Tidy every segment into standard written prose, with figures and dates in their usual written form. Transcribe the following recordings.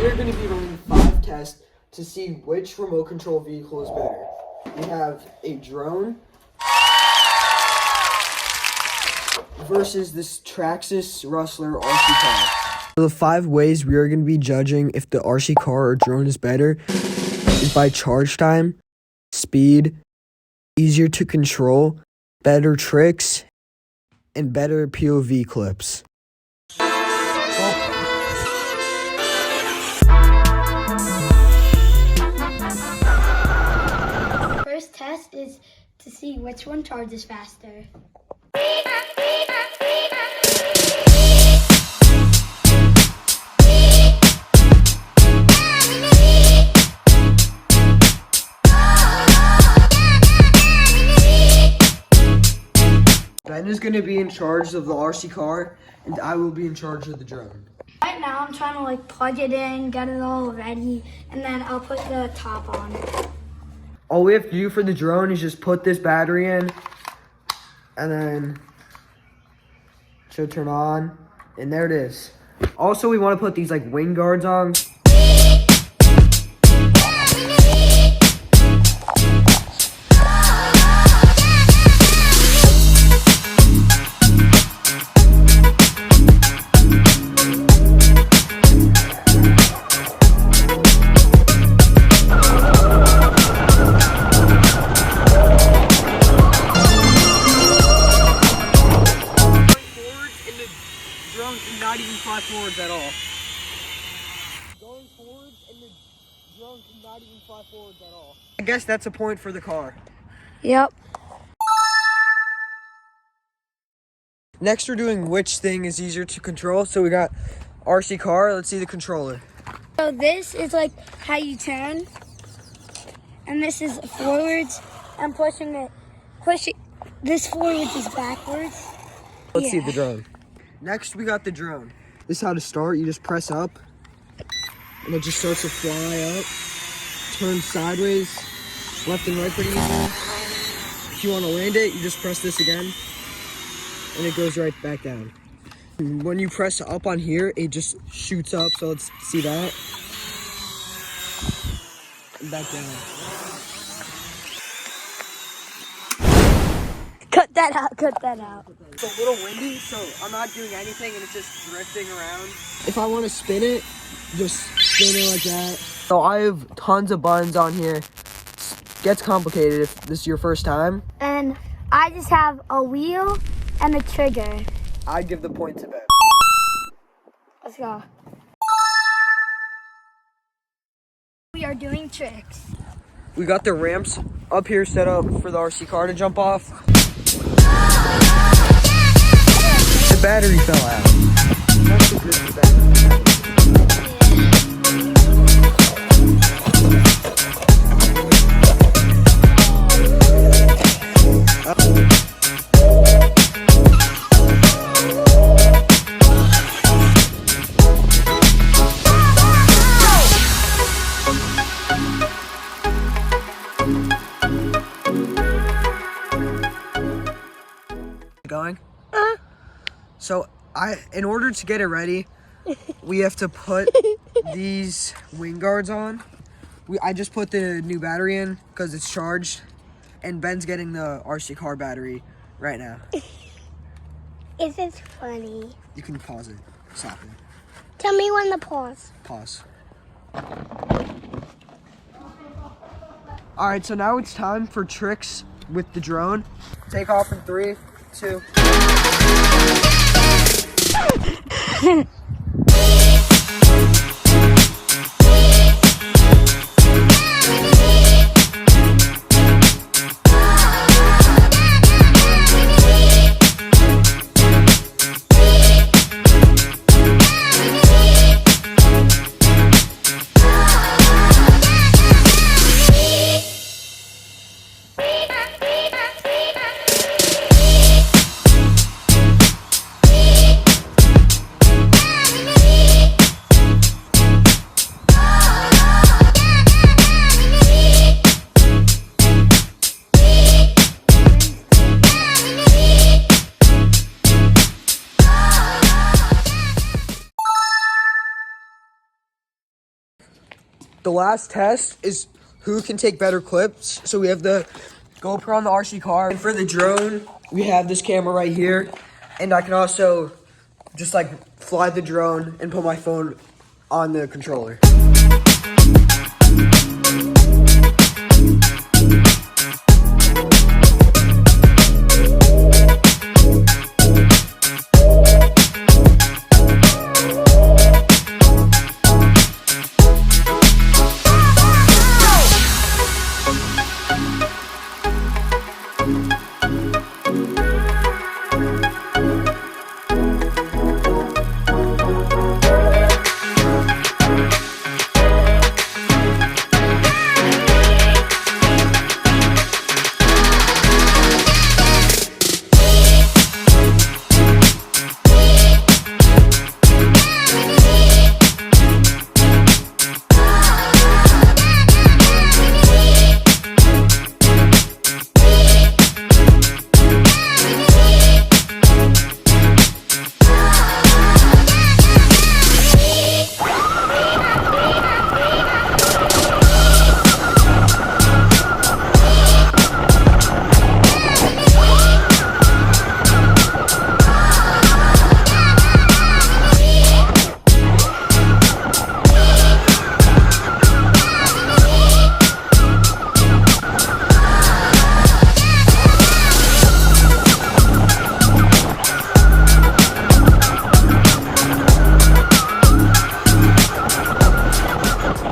we're going to be running 5 tests to see which remote control vehicle is better. We have a drone versus this Traxxas Rustler RC car. The 5 ways we are going to be judging if the RC car or drone is better is by charge time, speed, easier to control, better tricks, and better POV clips. First test is to see which one charges faster. Ben is going to be in charge of the RC car, and I will be in charge of the drone. Right now I'm trying to plug it in, get it all ready, and then I'll put the top on. All we have to do for the drone is just put this battery in, and then it should turn on, and there it is. Also, we want to put these wing guards on. Not even fly forwards at all. Going forwards and the drone cannot even fly forwards at all. I guess that's a point for the car. Yep. Next we're doing which thing is easier to control. So we got RC car, let's see the controller. So this is how you turn, and this is forwards. I'm pushing it. This forwards is backwards. Let's see the drone. Next, we got the drone. This is how to start. You just press up, and it just starts to fly up. Turn sideways, left and right pretty easy. If you want to land it, you just press this again, and it goes right back down. When you press up on here, it just shoots up. So let's see that. And back down. Cut that out, cut that out. It's a little windy, so I'm not doing anything, and it's just drifting around. If I want to spin it, just spin it like that. So I have tons of buttons on here. It gets complicated if this is your first time. And I just have a wheel and a trigger. I'd give the point to Ben. Let's go. We are doing tricks. We got the ramps up here set up for the RC car to jump off. The battery fell out. That's the good for battery. Going? So in order to get it ready, we have to put these wing guards on. I just put the new battery in because it's charged, and Ben's getting the RC car battery right now. This is funny. You can pause it. Stop it. Tell me when to pause. Pause. All right, so now it's time for tricks with the drone. Take off in 3, 2. the last test is who can take better clips. So we have the GoPro on the RC car. And for the drone, we have this camera right here. And I can also just like fly the drone and put my phone on the controller.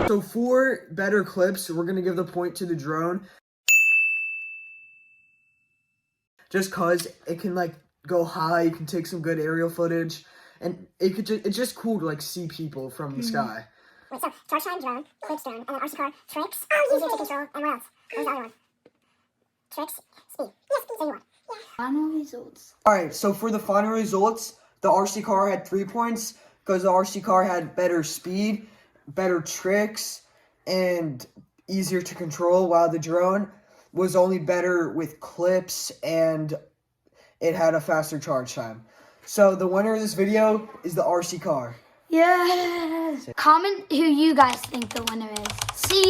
So for better clips, we're gonna give the point to the drone. Just cause it can like go high, you can take some good aerial footage, and it's just cool to like see people from the sky. Wait, so Torch Time drone, Clips drone, and then RC car, Tricks, easier to control, and what else? What was the other one? Tricks, Speed. Yes, Speed, so you won. Yeah. Final results. Alright, so for the final results, the RC car had 3 points because the RC car had better speed, better tricks, and easier to control, while the drone was only better with clips and it had a faster charge time. So the winner of this video is the RC car. Yes. Comment who you guys think the winner is. See